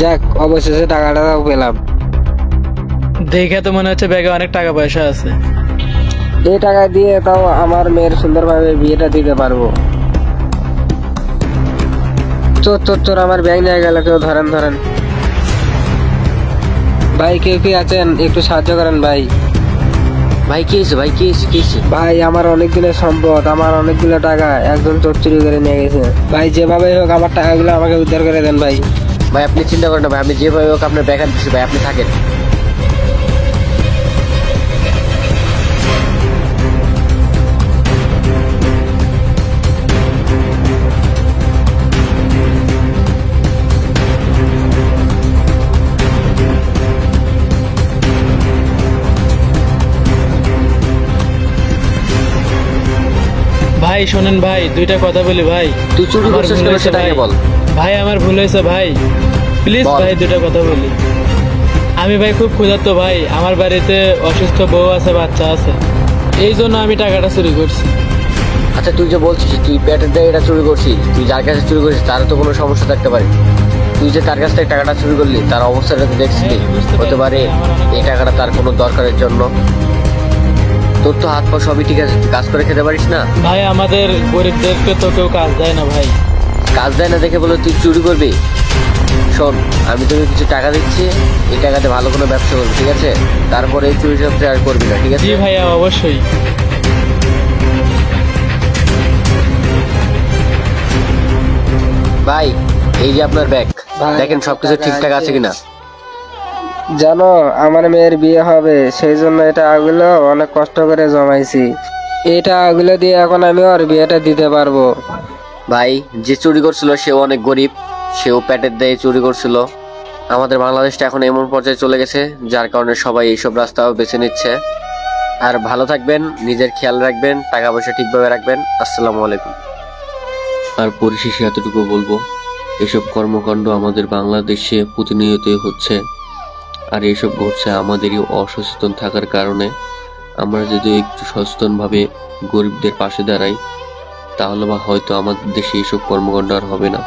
যাক, অবশেষে টাকাটাও পেলাম। দেখে তো মনে হচ্ছে ব্যাগে অনেক টাকা পয়সা আছে। এই টাকা দিয়ে তাও আমার মেয়ের সুন্দরভাবে বিয়েটা দিতে পারবো। চোর চোর চোর, আমার ব্যাগ নিয়ে গেল। কেউ ধরেন ধরেন। ভাই কেউ কি আছেন? একটু সাহায্য করেন ভাই। ভাই কি হয়েছে? ভাই কি হয়েছে? কি হয়েছে? ভাই আমার অনেক দিনের সম্পদ, আমার অনেকগুলো টাকা একজন চোর চুরি করে নিয়ে গেছে। ভাই যেভাবে হোক আমার টাকাগুলো আমাকে উদ্ধার করে দেন ভাই। ভাই আপনি চিন্তা করেন না ভাই, আমি যেভাবে হোক আপনার ব্যাগ আনতেছি ভাই, আপনি থাকেন। ভাই শোনেন ভাই, দুইটা কথা বলি ভাই। তুই চুরি আমার করছিস ভুল কেন হয়েছে সেটা আগে ভাই। বল। ভাই আমার ভুল হয়েছে ভাই, প্লিজ বল। ভাই দুইটা কথা বলি। আমি ভাই খুব ক্ষুধার্ত ভাই, আমার বাড়িতে অসুস্থ বউ আছে, বাচ্চা আছে, এই জন্য আমি টাকাটা চুরি করছি। আচ্ছা তুই যে বলছিস তুই পেটের দিয়ে এটা চুরি করছিস, তুই যার কাছে চুরি করছিস তার তো কোনো সমস্যা থাকতে পারে। তুই যে তার কাছ থেকে টাকাটা চুরি করলি তার অবস্থাটা তো দেখছিলি, হ্যাঁ, বুঝতে হতে পারে পারছি, আমার অনেক এই টাকাটা তার কোনো দরকারের জন্য। তোর তো হাত পা সবই ঠিক আছে, কাজ করে খেতে পারিস না। ভাই আমাদের গরিবদেরকে তো কেউ কাজ দেয় না ভাই। কাজ দেয় না দেখে বলে তুই চুরি করবি? শোন, আমি তোকে কিছু টাকা দিচ্ছি, এই টাকাতে ভালো কোনো ব্যবসা করবি, ঠিক আছে? তারপরে এই চুরি চাকরি আর করবি না, ঠিক আছে? জি ভাইয়া অবশ্যই। ভাই এই যে আপনার ব্যাগ, ভাই, দেখেন সবকিছু টাকা ঠিকঠাক আছে আছে? কিনা। জানো আমার মেয়ের বিয়ে হবে, সেই জন্য এই টাকাগুলো অনেক কষ্ট করে জমাইছি। এই টাকাগুলো দিয়ে এখন আমি ওর বিয়েটা দিতে পারবো। ভাই যে চুরি করছিল সেও অনেক গরিব, সেও পেটের দায়ে চুরি করছিল। আমাদের বাংলাদেশটা এখন এমন পর্যায়ে চলে গেছে যার কারণে সবাই এইসব রাস্তাও বেছে নিচ্ছে। আর ভালো থাকবেন, নিজের খেয়াল রাখবেন, টাকা পয়সা ঠিকভাবে রাখবেন। আসসালামু আলাইকুম। আর পরিশেষে এতটুকু বলবো, এসব কর্মকাণ্ড আমাদের বাংলাদেশে প্রতিনিয়তই হচ্ছে, আর এসব ঘটছে আমাদেরই অসচেতন থাকার কারণে। আমরা যদি একটু সচেতনভাবে গরিবদের পাশে দাঁড়াই তাহলে বা হয়তো আমাদের দেশে এসব কর্মকাণ্ড আর হবে না।